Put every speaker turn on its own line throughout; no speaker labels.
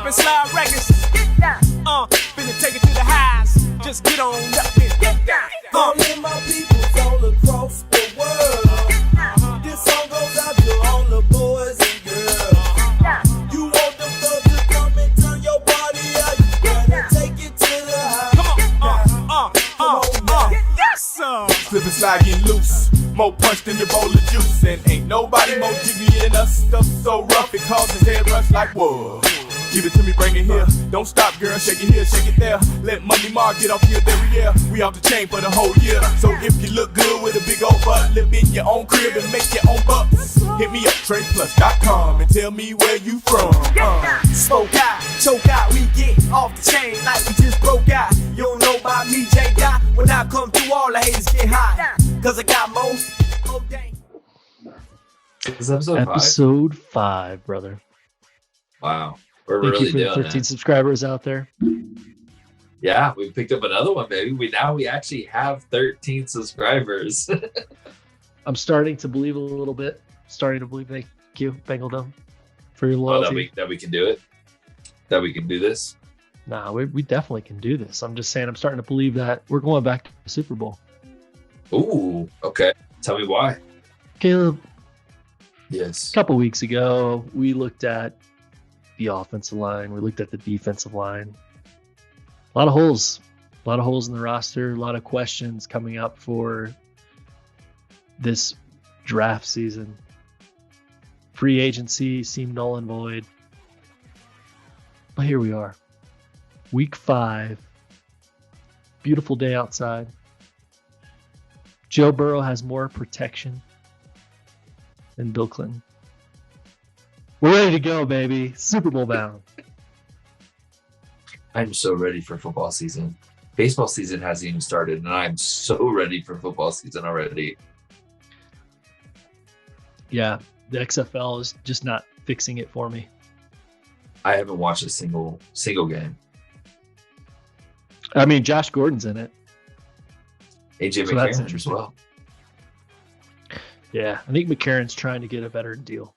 and slide records. Finna take it to the highs. Just get on up and get down.
Calling my people all across the world. This song goes out to all the boys and girls. You want the thug to come and turn your body out. You gotta take it to the high.
Come on, yes, sir.
Slip and slide, get loose. More punch than your bowl of juice. And ain't nobody more jiggy than us. Stuff so rough it causes head rush like whoa. Give it to me, bring it here. Don't stop, girl, shake it here, shake it there. Let Money Mark get off your derriere. We off the chain for the whole year. So if you look good with a big old butt, live in your own crib and make your own bucks. Hit me up, tradeplus.com and tell me where you from.
Smoke out, choke out, we get off the chain like we just broke out. You don't know about me, J. Dot. When I come through, all the haters get hot. Cause I got more dang.
This is episode 5?
Episode 5, brother.
Wow. We're
Thank
really
you for the
doing
13
it.
subscribers out there.
Yeah, we picked up another one, baby. We actually have 13 subscribers.
I'm starting to believe a little bit. Starting to believe. Thank you, Bengaldom, for your
Oh,
loyalty.
that we can do it. That we can do this.
Nah, we definitely can do this. I'm just saying, I'm starting to believe that we're going back to the Super Bowl.
Ooh, okay. Tell me why.
Caleb,
Yes.
a couple weeks ago, we looked at the offensive line. We looked at the defensive line. A lot of holes. A lot of holes in the roster. A lot of questions coming up for this draft season. Free agency seemed null and void. But here we are. Week 5. Beautiful day outside. Joe Burrow has more protection than Bill Clinton. We're ready to go, baby. Super Bowl bound.
I'm so ready for football season. Baseball season hasn't even started, and I'm so ready for football season already.
Yeah, the XFL is just not fixing it for me.
I haven't watched a single game.
I mean, Josh Gordon's in it.
AJ
So that's
McCarron as
interesting.
well.
Yeah, I think McCarron's trying to get a better deal.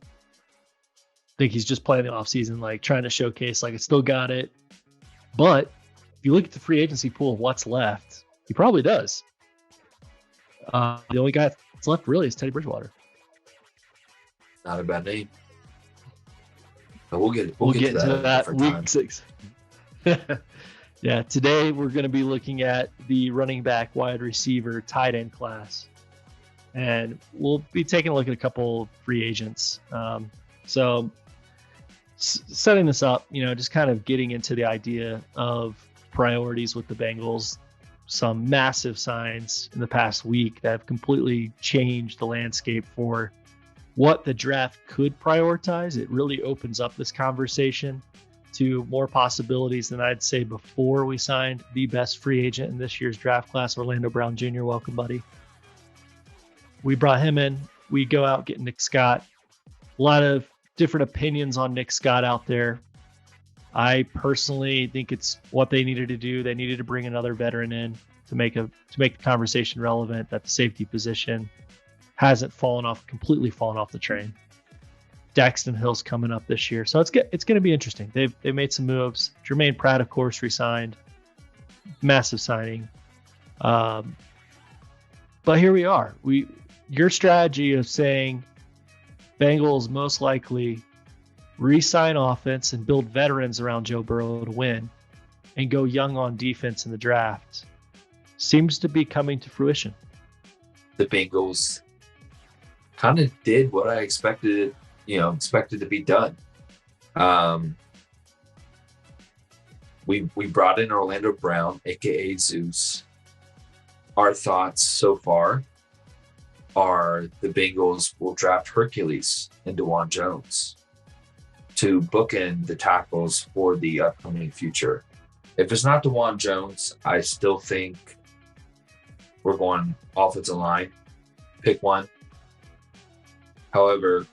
I think he's just playing the offseason, like trying to showcase, like, I still got it. But if you look at the free agency pool of what's left, he probably does. The only guy that's left really is Teddy Bridgewater.
Not a bad name. But we'll get
We'll
to that at a different
week
time.
6. Yeah, today we're going to be looking at the running back, wide receiver, tight end class. And we'll be taking a look at a couple free agents. So setting this up, just kind of getting into the idea of priorities with the Bengals. Some massive signs in the past week that have completely changed the landscape for what the draft could prioritize. It really opens up this conversation to more possibilities than I'd say before we signed the best free agent in this year's draft class, Orlando Brown Jr. Welcome, buddy. We brought him in. We go out, get Nick Scott. A lot of different opinions on Nick Scott out there. I personally think it's what they needed to do. They needed to bring another veteran in to make the conversation relevant, that the safety position hasn't completely fallen off the train. Daxton Hill's coming up this year, so it's going to be interesting. They've made some moves. Jermaine Pratt, of course, resigned. Massive signing. But here we are. Your strategy of saying Bengals most likely re-sign offense and build veterans around Joe Burrow to win and go young on defense in the draft seems to be coming to fruition.
The Bengals kind of did what I expected to be done. We brought in Orlando Brown, aka Zeus. Our thoughts so far are the Bengals will draft Hercules and DeJuan Jones to bookend the tackles for the upcoming future. If it's not DeJuan Jones, I still think we're going offensive line. Pick one. However,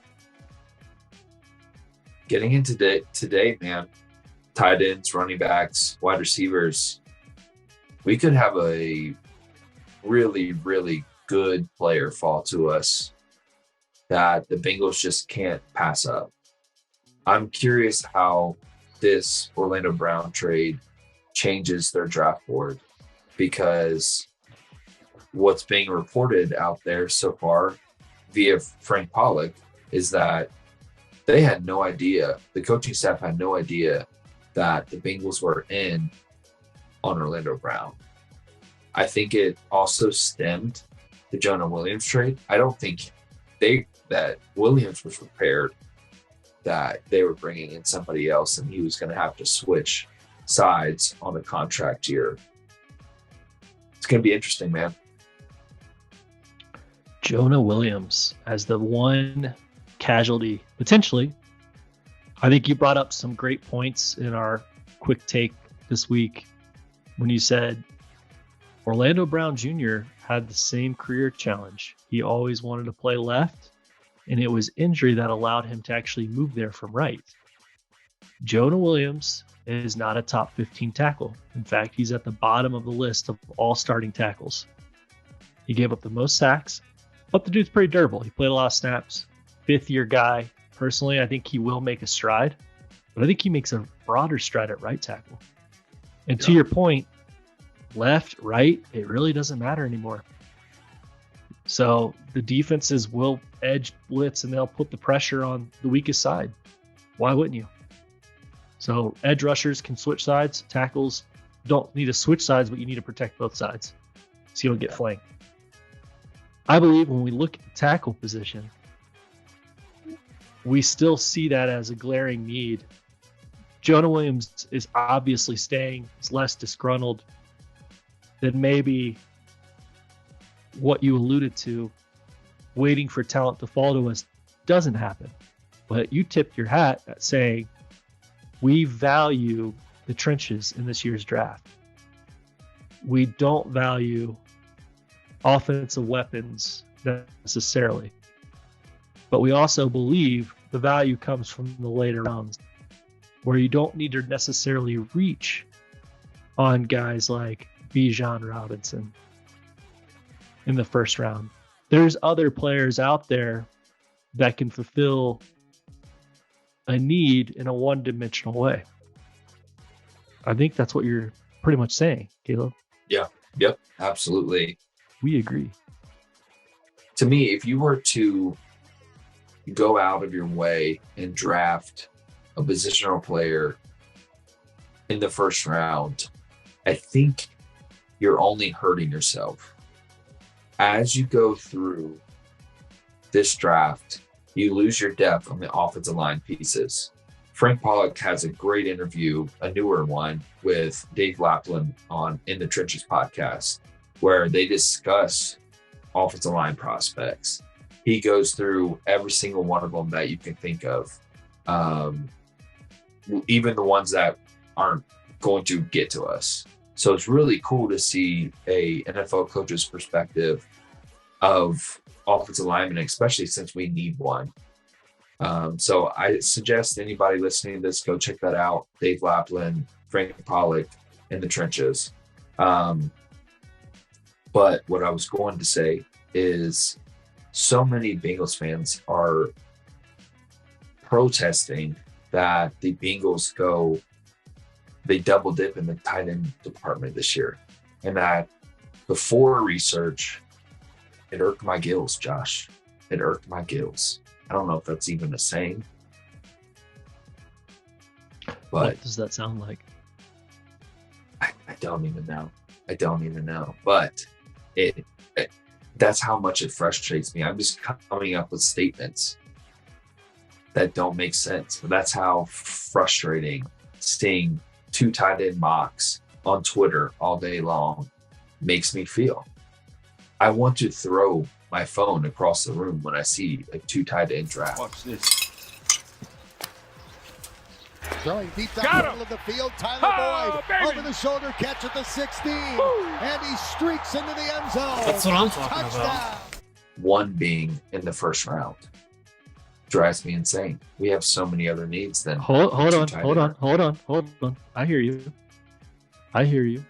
getting into today, man, tight ends, running backs, wide receivers, we could have a really, really good player fall to us that the Bengals just can't pass up. I'm curious how this Orlando Brown trade changes their draft board, because what's being reported out there so far via Frank Pollock is that they had no idea, the coaching staff had no idea that the Bengals were in on Orlando Brown. I think it also stemmed the Jonah Williams trade. I don't think that Williams was prepared that they were bringing in somebody else and he was going to have to switch sides on the contract year. It's going to be interesting, man.
Jonah Williams as the one casualty, potentially. I think you brought up some great points in our quick take this week when you said Orlando Brown Jr. had the same career challenge. He always wanted to play left, and it was injury that allowed him to actually move there from right. Jonah Williams is not a top 15 tackle. In fact, he's at the bottom of the list of all starting tackles. He gave up the most sacks, but the dude's pretty durable. He played a lot of snaps. Fifth-year guy. Personally, I think he will make a stride, but I think he makes a broader stride at right tackle. And to your point, left, right, it really doesn't matter anymore. So the defenses will edge blitz and they'll put the pressure on the weakest side. Why wouldn't you? So edge rushers can switch sides. Tackles don't need to switch sides, but you need to protect both sides so you don't get flanked. I believe when we look at the tackle position, we still see that as a glaring need. Jonah Williams is obviously staying. He's less disgruntled than maybe what you alluded to, waiting for talent to fall to us doesn't happen. But you tipped your hat at saying, we value the trenches in this year's draft. We don't value offensive weapons necessarily. But we also believe the value comes from the later rounds, where you don't need to necessarily reach on guys like Bijan Robinson in the first round. There's other players out there that can fulfill a need in a one-dimensional way. I think that's what you're pretty much saying, Caleb.
Yeah. Yep. Absolutely.
We agree.
To me, if you were to go out of your way and draft a positional player in the first round, I think you're only hurting yourself. As you go through this draft, you lose your depth on the offensive line pieces. Frank Pollock has a great interview, a newer one, with Dave Lapland on In the Trenches podcast, where they discuss offensive line prospects. He goes through every single one of them that you can think of, even the ones that aren't going to get to us. So it's really cool to see a NFL coach's perspective of offensive linemen, especially since we need one. So I suggest anybody listening to this, go check that out. Dave Lapland, Frank Pollock, In the Trenches. But what I was going to say is so many Bengals fans are protesting that the Bengals they double dip in the tight end department this year. And that before research, it irked my gills, Josh. It irked my gills. I don't know if that's even a saying. But
what does that sound like?
I don't even know. But that's how much it frustrates me. I'm just coming up with statements that don't make sense. But that's how frustrating seeing two tight end mocks on Twitter all day long makes me feel. I want to throw my phone across the room when I see a two tight end draft.
Watch this.
Throwing deep down
Got
the
him.
middle of the field, Tyler
Oh,
Boyd
baby.
over the shoulder catch at the 16, and he streaks into the end zone.
That's what I'm talking about.
Touchdown.
One being in the first round drives me insane. We have so many other needs than
Hold
two
on.
tight
I hear you.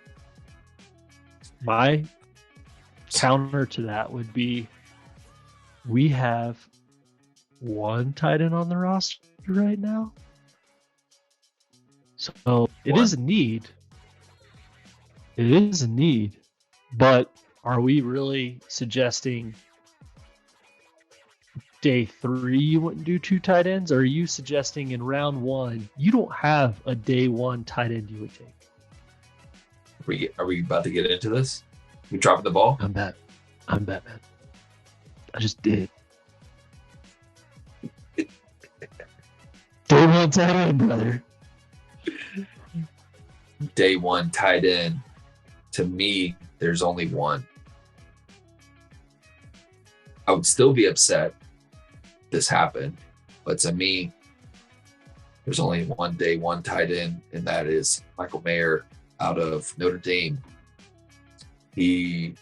My counter to that would be we have one tight end on the roster right now. So it
One.
is a need. It is a need. But are we really suggesting day 3 you wouldn't do 2 tight ends? Or are you suggesting in round 1 you don't have a day 1 tight end you would take?
Are we about to get into this? We dropping the ball?
I'm Batman. I just did. Day 1 tight end, brother.
Day 1 tight end. To me, there's only one. I would still be upset this happened, but to me, there's only one day 1 tight end, and that is Michael Mayer out of Notre Dame. He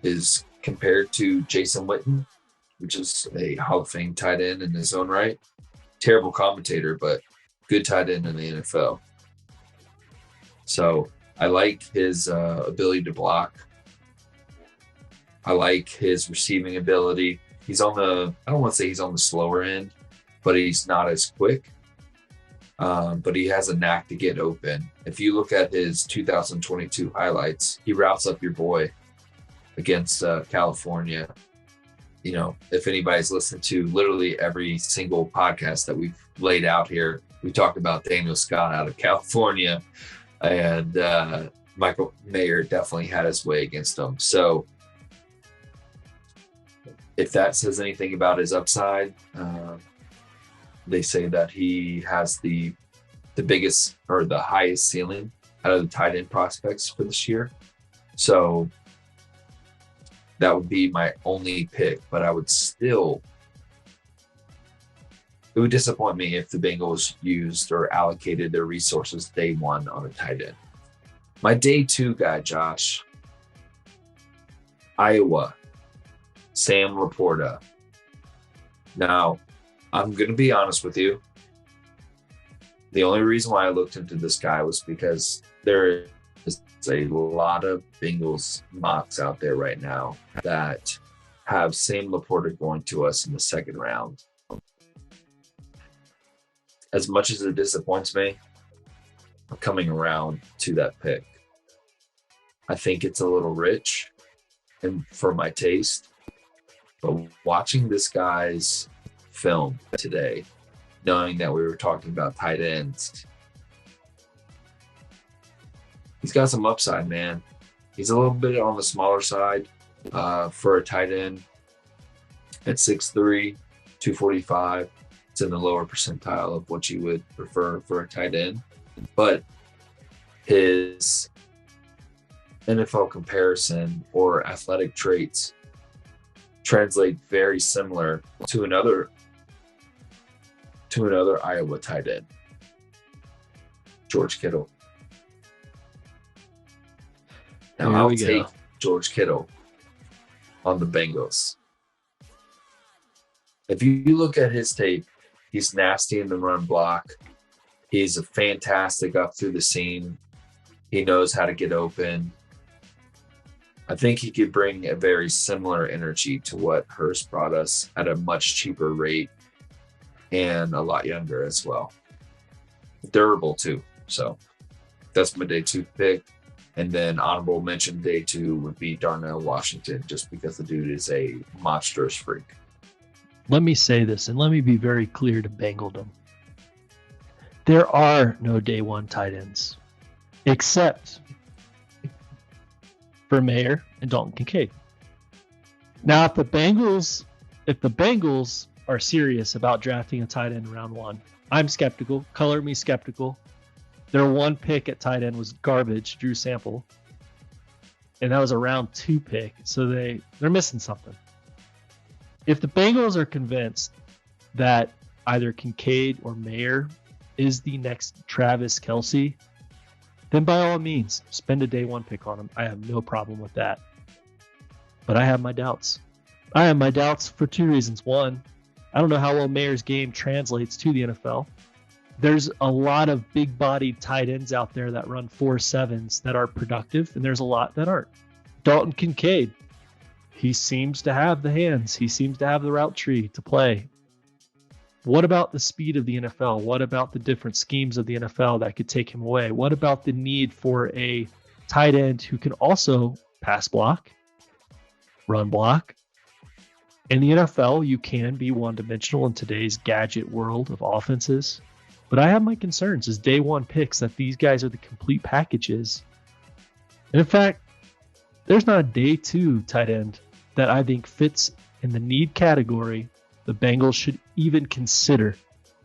is compared to Jason Witten, which is a Hall of Fame tight end in his own right. Terrible commentator, but good tight end in the NFL. So I like his ability to block. I like his receiving ability. He's on the, I don't want to say he's on the slower end, but he's not as quick. But he has a knack to get open. If you look at his 2022 highlights, he routes up your boy against California. You know, if anybody's listened to literally every single podcast that we've laid out here, we talked about Daniel Scott out of California, and Michael Mayer definitely had his way against him. So if that says anything about his upside, they say that he has the biggest or the highest ceiling out of the tight end prospects for this year. So that would be my only pick, but I would still, it would disappoint me if the Bengals used or allocated their resources day 1 on a tight end. My day 2 guy, Josh, Iowa, Sam Laporta. Now, I'm going to be honest with you. The only reason why I looked into this guy was because there is a lot of Bengals mocks out there right now that have Sam Laporta going to us in the 2nd round. As much as it disappoints me, I'm coming around to that pick. I think it's a little rich and for my taste, but watching this guy's film today, knowing that we were talking about tight ends, he's got some upside, man. He's a little bit on the smaller side for a tight end at 6'3", 245. It's in the lower percentile of what you would prefer for a tight end. But his NFL comparison or athletic traits translate very similar to another Iowa tight end, George Kittle. Now I'll take George Kittle on the Bengals. If you look at his tape, he's nasty in the run block. He's a fantastic up through the seam. He knows how to get open. I think he could bring a very similar energy to what Hurst brought us at a much cheaper rate and a lot younger as well. Durable too. So that's my day 2 pick. And then honorable mention day 2 would be Darnell Washington, just because the dude is a monstrous freak.
Let me say this, and let me be very clear to Bengaldom. There are no day 1 tight ends, except for Mayer and Dalton Kincaid. Now, if the Bengals are serious about drafting a tight end in round 1, I'm skeptical. Color me skeptical. Their 1 pick at tight end was garbage, Drew Sample, and that was a round 2 pick. So they're missing something. If the Bengals are convinced that either Kincaid or Mayer is the next Travis Kelce, then by all means, spend a day 1 pick on him. I have no problem with that. But I have my doubts. I have my doubts for 2 reasons. 1, I don't know how well Mayer's game translates to the NFL. There's a lot of big-bodied tight ends out there that run 4.7s that are productive, and there's a lot that aren't. Dalton Kincaid, he seems to have the hands. He seems to have the route tree to play. What about the speed of the NFL? What about the different schemes of the NFL that could take him away? What about the need for a tight end who can also pass block, run block? In the NFL, you can be one-dimensional in today's gadget world of offenses. But I have my concerns as day one picks that these guys are the complete packages. And in fact, there's not a day two tight end that I think fits in the need category the Bengals should even consider.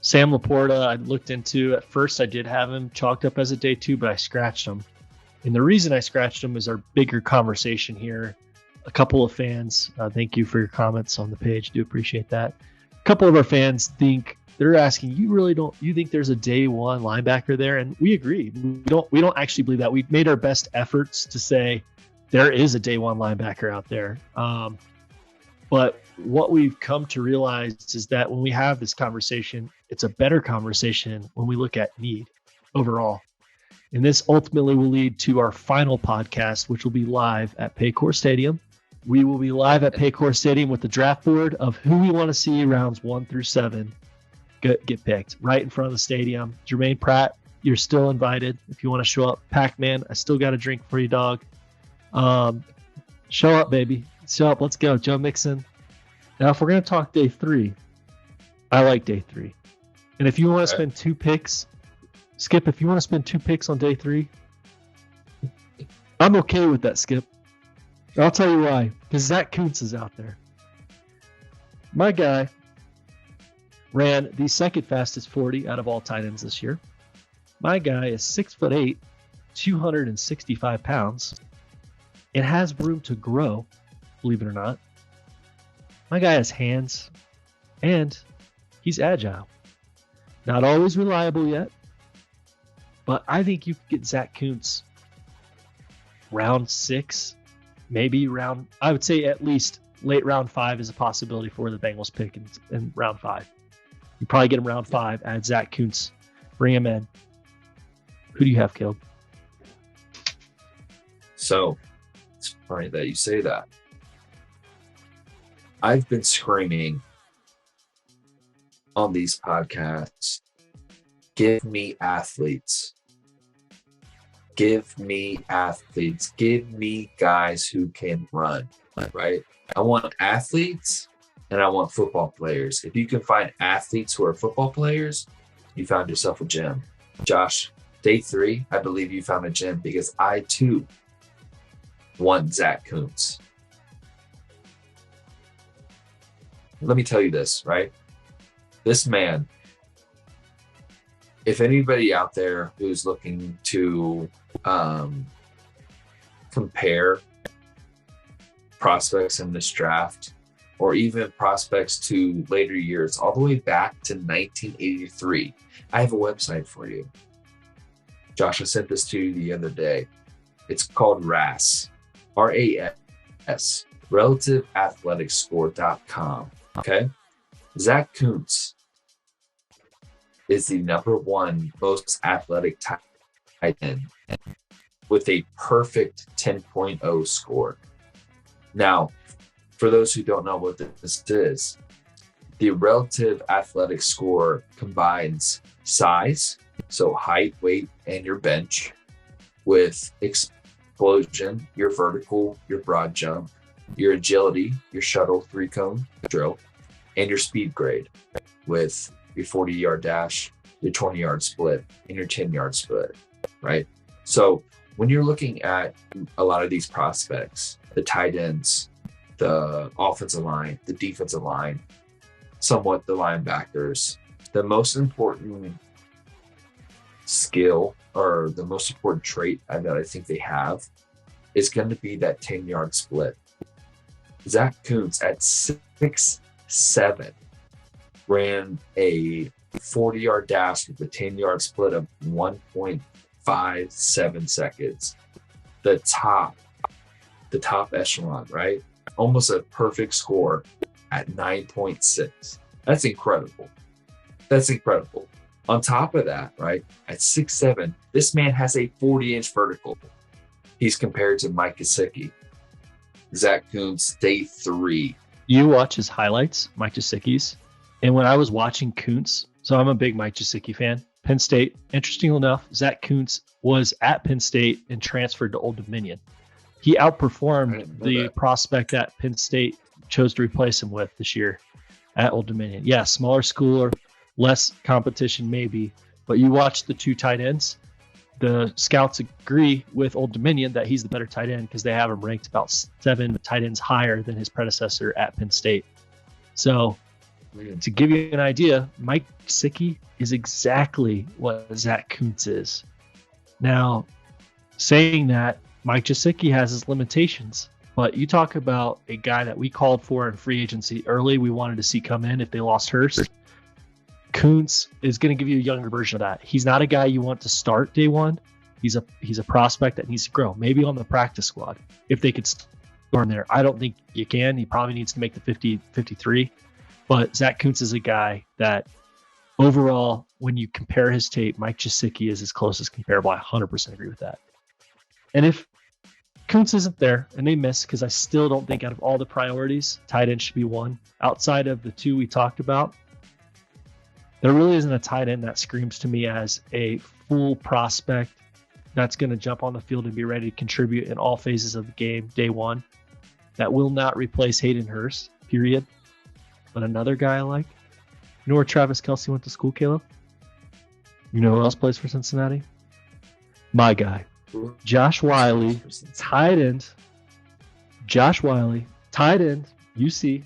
Sam Laporta, I looked into. At first, I did have him chalked up as a day two, but I scratched him. And the reason I scratched him is our bigger conversation here. A couple of fans, thank you for your comments on the page. Do appreciate that. A couple of our fans they're asking, you think there's a day one linebacker there? And we agree. We don't actually believe that. We've made our best efforts to say there is a day one linebacker out there. But what we've come to realize is that when we have this conversation, it's a better conversation when we look at need overall. And this ultimately will lead to our final podcast, which will be live at Paycor Stadium. We will be live at Paycor Stadium with the draft board of who we want to see rounds 1 through 7 get picked right in front of the stadium. Jermaine Pratt, you're still invited if you want to show up. Pac-Man, I still got a drink for you, dog. Show up, baby. Show up. Let's go. Joe Mixon. Now, if we're going to talk day 3, I like day 3. And if you want to spend 2 picks, Skip, if you want to spend 2 picks on day 3, I'm okay with that, Skip. I'll tell you why. Because Zach Kuntz is out there. My guy ran the second fastest 40 out of all tight ends this year. My guy is 6'8", 265 pounds, and has room to grow, believe it or not. My guy has hands, and he's agile. Not always reliable yet, but I think you could get Zach Kuntz round 6, maybe I would say at least late round 5 is a possibility for the Bengals pick in round 5. You probably get him round 5, add Zach Kuntz, bring him in. Who do you have, Caleb?
So, it's funny that you say that. I've been screaming on these podcasts, give me athletes. Give me athletes. Give me guys who can run, right? I want athletes and I want football players. If you can find athletes who are football players, you found yourself a gem. Josh, day 3, I believe you found a gem because I too want Zach Kuntz. Let me tell you this, right? This man, if anybody out there who's looking to compare prospects in this draft or even prospects to later years, all the way back to 1983, I have a website for you. Josh, I sent this to you the other day. It's called RAS, R-A-S, relativeathleticscore.com. Okay? Zach Kuntz is the #1 most athletic tight end with a perfect 10.0 score. Now, for those who don't know what this is, the relative athletic score combines size, so height, weight, and your bench, with explosion, your vertical, your broad jump, your agility, your shuttle 3-cone drill, and your speed grade with your 40-yard dash, your 20-yard split, and your 10-yard split, right? So when you're looking at a lot of these prospects, the tight ends, the offensive line, the defensive line, somewhat the linebackers, the most important skill or the most important trait that I think they have is going to be that 10-yard split. Zach Kuntz at 6'7" ran a 40-yard dash with a 10-yard split of 1.57 seconds. The top echelon, right? Almost a perfect score at 9.6. That's incredible. That's incredible. On top of that, right, at 6'7", this man has a 40-inch vertical. He's compared to Mike Gesicki. Zach Kuntz, day 3.
You watch his highlights, Mike Gesicki's. And when I was watching Kuntz, so I'm a big Mike Gesicki fan. Penn State, interesting enough, Zach Kuntz was at Penn State and transferred to Old Dominion. He outperformed the prospect that Penn State chose to replace him with this year at Old Dominion. Yeah, smaller school or less competition maybe, but you watch the two tight ends. The scouts agree with Old Dominion that he's the better tight end because they have him ranked about 7 tight ends higher than his predecessor at Penn State. So to give you an idea, Mike Gesicki is exactly what Zach Kuntz is. Now, saying that, Mike Gesicki has his limitations, but you talk about a guy that we called for in free agency early, we wanted to see come in if they lost Hurst. Kuntz is going to give you a younger version of that. He's not a guy you want to start day one. He's a prospect that needs to grow, maybe on the practice squad if they could storm there. I don't think you can. He probably needs to make the 50, 53. But Zach Kuntz is a guy that overall, when you compare his tape, Mike Gesicki is his closest comparable. I 100% agree with that. And if Kuntz isn't there and they miss, because I still don't think out of all the priorities, tight end should be one. Outside of the two we talked about, there really isn't a tight end that screams to me as a full prospect that's going to jump on the field and be ready to contribute in all phases of the game day one. That will not replace Hayden Hurst, period. But another guy I like, you know where Travis Kelce went to school, Caleb? You know who else plays for Cincinnati? My guy, Josh Wiley, tight end. Josh Wiley, tight end, UC.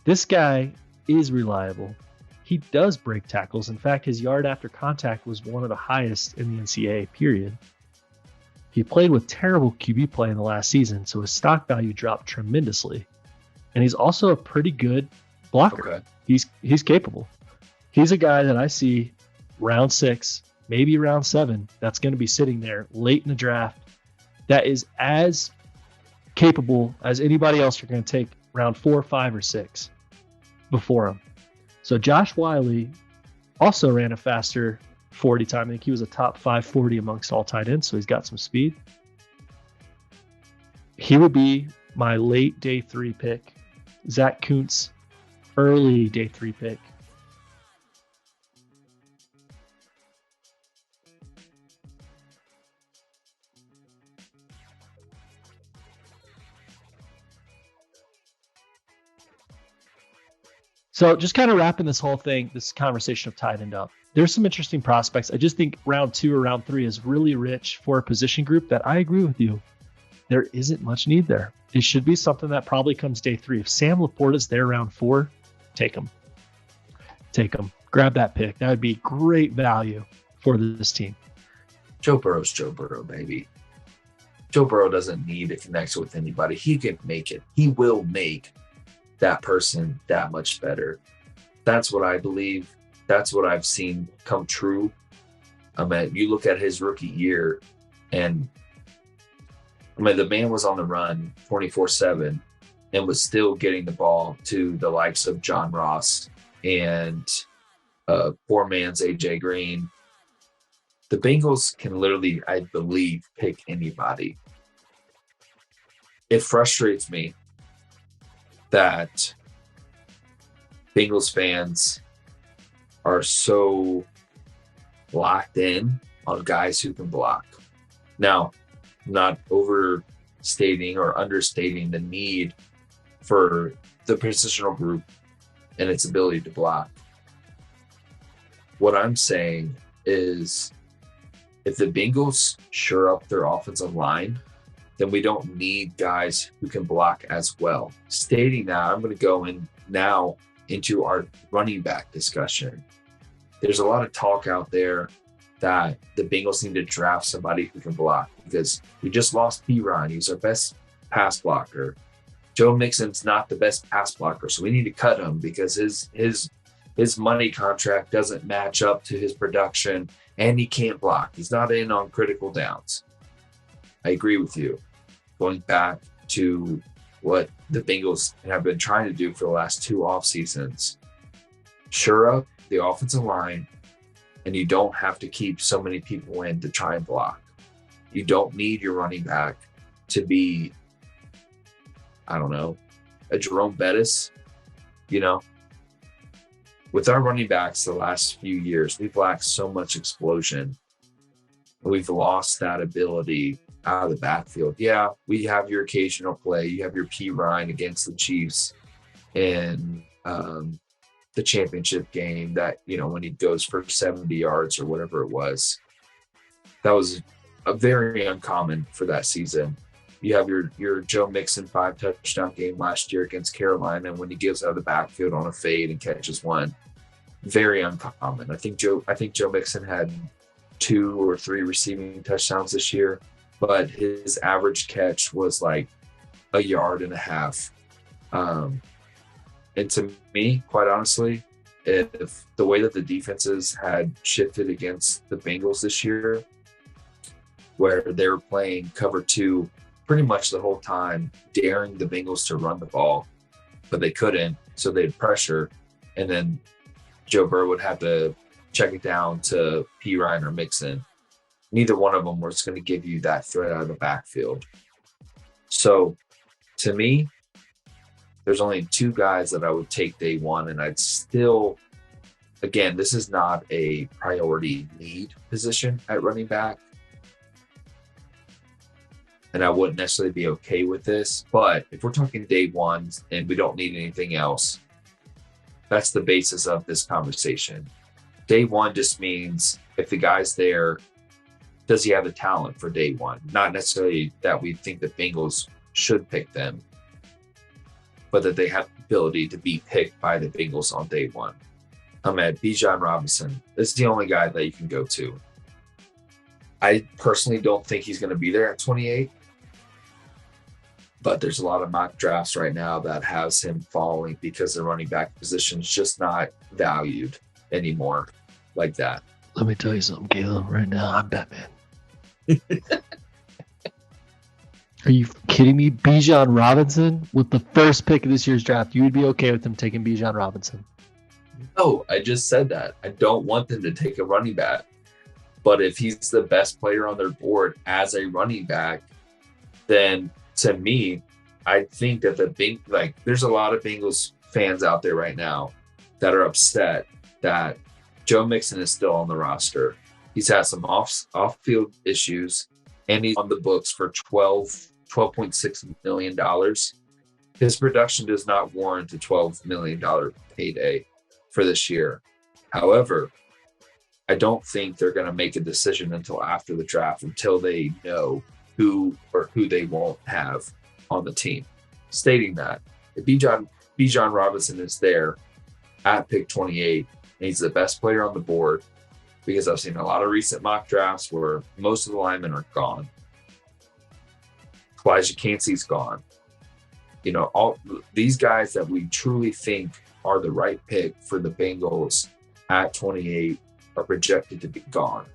This guy is reliable. He does break tackles. In fact, his yard after contact was one of the highest in the NCAA, period. He played with terrible QB play in the last season, so his stock value dropped tremendously. And he's also a pretty good blocker. Okay. He's capable. He's a guy that I see round 6, maybe round 7, that's going to be sitting there late in the draft that is as capable as anybody else you're going to take round 4, 5, or 6 before him. So Josh Wiley also ran a faster 40 time. I think he was a top 540 amongst all tight ends, so he's got some speed. He would be my late day 3 pick. Zach Kuntz, early day 3 pick. So just kind of wrapping this whole thing, this conversation of tight end up. There's some interesting prospects. I just think round 2 or round 3 is really rich for a position group that I agree with you. There isn't much need there. It should be something that probably comes day 3. If Sam Laporta's there round 4, take him. Take him. Grab that pick. That would be great value for this team.
Joe Burrow's Joe Burrow, baby. Joe Burrow doesn't need to connect with anybody. He can make it. He will make that person that much better. That's what I believe. That's what I've seen come true. I mean, you look at his rookie year, and I mean, the man was on the run 24/7 and was still getting the ball to the likes of John Ross and poor man's AJ Green. The Bengals can literally, I believe, pick anybody. It frustrates me that Bengals fans are so locked in on guys who can block. Now, I'm not overstating or understating the need for the positional group and its ability to block. What I'm saying is, if the Bengals shore up their offensive line, then we don't need guys who can block as well. Stating that, I'm going to go in now into our running back discussion. There's a lot of talk out there that the Bengals need to draft somebody who can block, because we just lost P-Ron. He's our best pass blocker. Joe Mixon's not the best pass blocker, so we need to cut him because his money contract doesn't match up to his production, and he can't block. He's not in on critical downs. I agree with you. Going back to what the Bengals have been trying to do for the last 2 off seasons, shore up the offensive line, and you don't have to keep so many people in to try and block. You don't need your running back to be, I don't know, a Jerome Bettis. You know, with our running backs the last few years, we've lacked so much explosion. We've lost that ability out of the backfield. Yeah, we have your occasional play. You have your P. Ryan against the Chiefs in the championship game that, when he goes for 70 yards or whatever it was. That was a very uncommon for that season. You have your Joe Mixon 5-touchdown game last year against Carolina when he gives out of the backfield on a fade and catches one. Very uncommon. I think Joe Mixon had 2 or 3 receiving touchdowns this year, but his average catch was like 1.5 yards. And to me, quite honestly, if the way that the defenses had shifted against the Bengals this year, where they were playing cover 2 pretty much the whole time, daring the Bengals to run the ball, but they couldn't, so they'd pressure, and then Joe Burrow would have to check it down to P. Ryan or Mixon. Neither one of them was going to give you that threat out of the backfield. So, to me, there's only 2 guys that I would take day one, and I'd still, again, this is not a priority need position at running back, and I wouldn't necessarily be okay with this, but if we're talking day one and we don't need anything else, that's the basis of this conversation. Day one just means if the guy's there, does he have the talent for day one? Not necessarily that we think the Bengals should pick them, but that they have the ability to be picked by the Bengals on day one. I'm at Bijan Robinson. This is the only guy that you can go to. I personally don't think he's going to be there at 28, but there's a lot of mock drafts right now that has him falling because the running back position is just not valued anymore like that.
Let me tell you something, Caleb. Right now, I'm Batman. Are you kidding me? Bijan Robinson with the first pick of this year's draft. You would be okay with them taking Bijan Robinson?
No, I just said that. I don't want them to take a running back. But if he's the best player on their board as a running back, then to me, I think that there's a lot of Bengals fans out there right now that are upset that Joe Mixon is still on the roster. He's had some off-field issues, and he's on the books for $12.6 million. His production does not warrant a $12 million payday for this year. However, I don't think they're going to make a decision until after the draft, until they know who they won't have on the team. Stating that, if Bijan Robinson is there at pick 28, and he's the best player on the board, because I've seen a lot of recent mock drafts where most of the linemen are gone. Elijah Cansey's gone. All these guys that we truly think are the right pick for the Bengals at 28 are projected to be gone.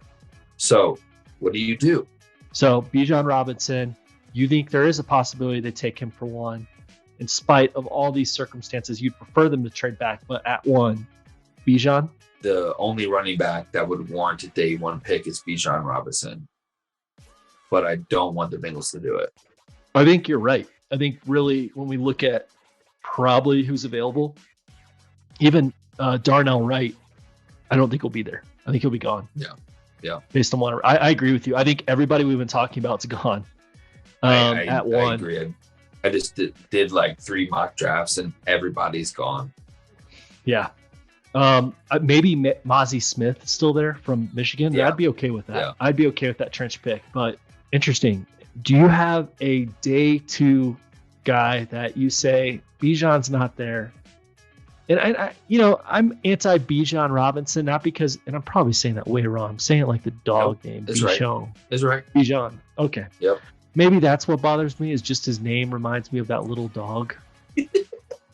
So what do you do?
So Bijan Robinson, you think there is a possibility to take him for 1. In spite of all these circumstances, you'd prefer them to trade back, but at 1, Bijan?
The only running back that would warrant a day 1 pick is Bijan Robinson. But I don't want the Bengals to do it.
I think you're right. I think really when we look at probably who's available, even Darnell Wright, I don't think he'll be there. I think he'll be gone.
Yeah.
Based on what I agree with you. I think everybody we've been talking about is gone. At 1.
I agree. I just did like 3 mock drafts and everybody's gone.
Yeah. Maybe Mozzie Smith is still there from Michigan. Yeah. I'd be okay with that.
Yeah.
I'd be okay with that trench pick. But interesting. Do you have a day 2 guy that you say Bijan's not there? And I'm anti Bijan Robinson, not because, and I'm probably saying that way wrong. I'm saying it like the dog name. Bijan.
Is right.
Bijan. Okay.
Yep.
Maybe that's what bothers me, is just his name reminds me of that little dog. And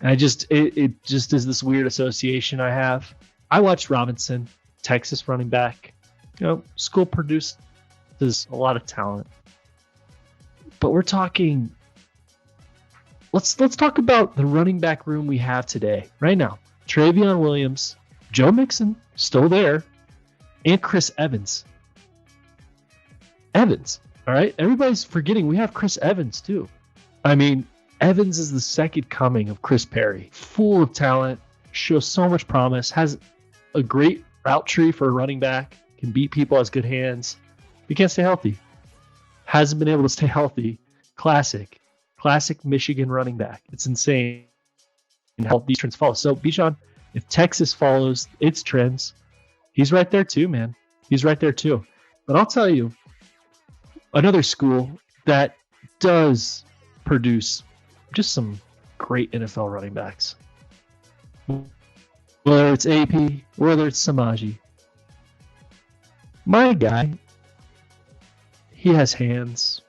it just is this weird association I have. I watched Robinson, Texas running back. School produces a lot of talent. But we're talking, let's talk about the running back room we have today, right now. Travion Williams, Joe Mixon, still there, and Chris Evans. All right? Everybody's forgetting we have Chris Evans, too. I mean, Evans is the second coming of Chris Perry. Full of talent, shows so much promise, has a great route tree for a running back, can beat people, has good hands. He can't stay healthy. Hasn't been able to stay healthy. Classic Michigan running back. It's insane how these trends follow. So, Bijan, if Texas follows its trends, he's right there too, man. He's right there too. But I'll tell you, another school that does produce just some great NFL running backs. Whether it's AP, whether it's Samaji. My guy, he has hands.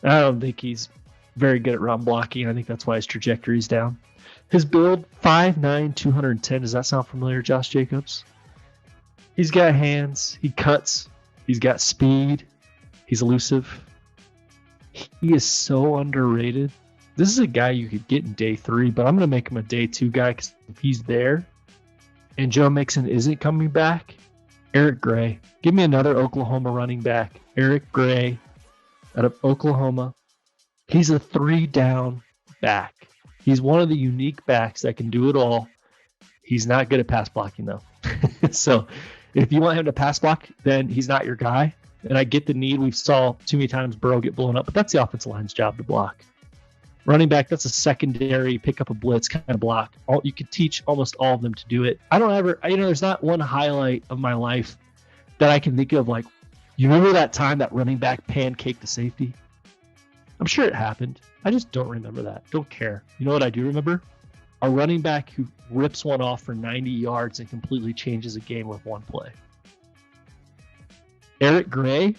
I don't think he's very good at run blocking. I think that's why his trajectory is down. His build, 5'9", 210. Does that sound familiar, Josh Jacobs? He's got hands. He cuts. He's got speed. He's elusive. He is so underrated. This is a guy you could get in day 3, but I'm going to make him a day 2 guy because if he's there and Joe Mixon isn't coming back, Eric Gray. Give me another Oklahoma running back. Eric Gray out of Oklahoma. He's a 3-down back. He's one of the unique backs that can do it all. He's not good at pass blocking, though. So if you want him to pass block, then he's not your guy. And I get the need. We saw too many times Burrow get blown up, but that's the offensive line's job to block. Running back, that's a secondary, pick up a blitz kind of block. You could teach almost all of them to do it. There's not one highlight of my life that I can think of like, you remember that time that running back pancaked the safety? I'm sure it happened. I just don't remember that. Don't care. You know what I do remember? A running back who rips one off for 90 yards and completely changes a game with one play. Eric Gray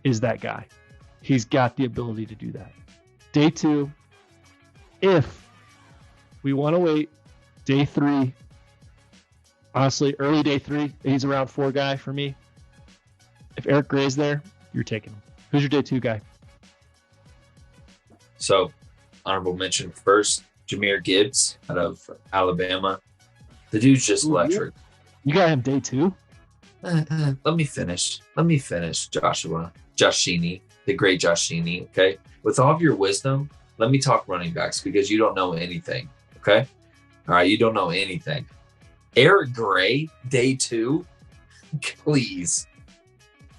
is that guy. He's got the ability to do that. Day 2, if we want to wait, day 3, honestly, early day 3, he's a round 4 guy for me. If Eric Gray's there, you're taking him. Who's your day 2 guy?
So, honorable mention first, Jahmyr Gibbs out of Alabama. The dude's just electric.
You got him day 2?
Let me finish, Joshua. Joshini, the great Joshini, okay? With all of your wisdom, let me talk running backs because you don't know anything, okay? All right, you don't know anything. Eric Gray, day 2? Please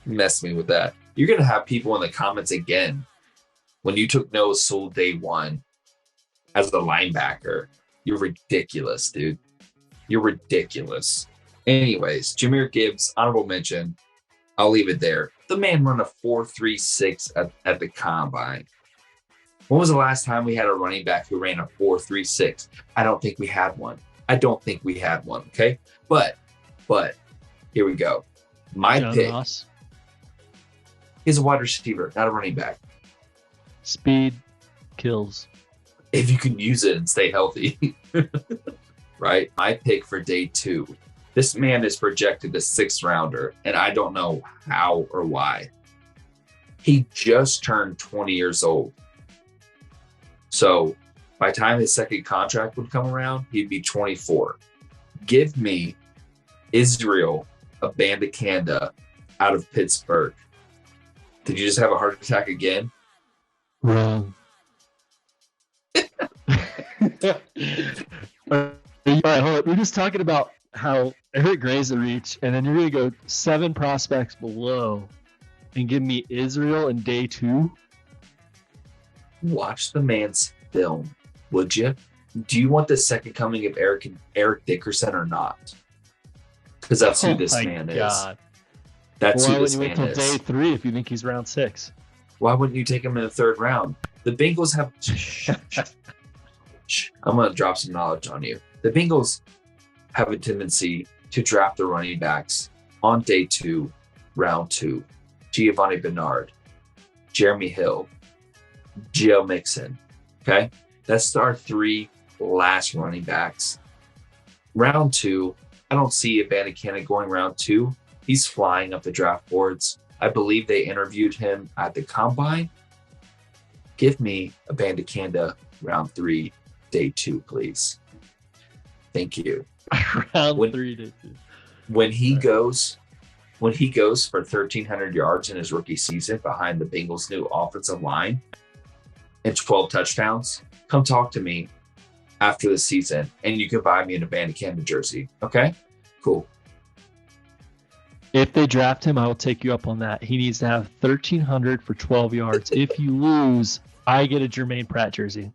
mess me with that. You're going to have people in the comments again when you took Noah Sewell day 1 as the linebacker. You're ridiculous, dude. You're ridiculous. Anyways, Jahmyr Gibbs, honorable mention. I'll leave it there. The man run a 4.36 at the combine. When was the last time we had a running back who ran a 4.36? I don't think we had one. Okay? But here we go. My pick is a wide receiver, not a running back.
Speed kills.
If you can use it and stay healthy. Right? My pick for day 2. This man is projected a 6th rounder, and I don't know how or why. He just turned 20 years old. So by the time his second contract would come around, he'd be 24. Give me Israel Abandakanda out of Pittsburgh. Did you just have a heart attack again?
Wrong. All right, hold on. We're just talking about how Eric Gray's a reach, and then you're going to go 7 prospects below and give me Israel in day 2?
Watch the man's film, would you? Do you want the second coming of Eric Dickerson or not? Because that's who this man is. That's who this man is. Why wouldn't you wait till day 3 if you think he's round 6? Why wouldn't you take him in the 3rd round? The Bengals have... I'm going to drop some knowledge on you. The Bengals have a tendency to draft the running backs on day 2, round 2. Giovanni Bernard, Jeremy Hill, Joe Mixon. Okay? That's our 3 last running backs. Round 2, I don't see Abanikanda going round 2. He's flying up the draft boards. I believe they interviewed him at the combine. Give me Abanikanda round 3, day 2, please. Thank you.
Round 3, day 2.
When he goes for 1,300 yards in his rookie season behind the Bengals' new offensive line and 12 touchdowns, come talk to me after the season, and you can buy me an Abandoned jersey. Okay, cool.
If they draft him, I will take you up on that. He needs to have 1,300 for 12 yards. If you lose, I get a Jermaine Pratt jersey.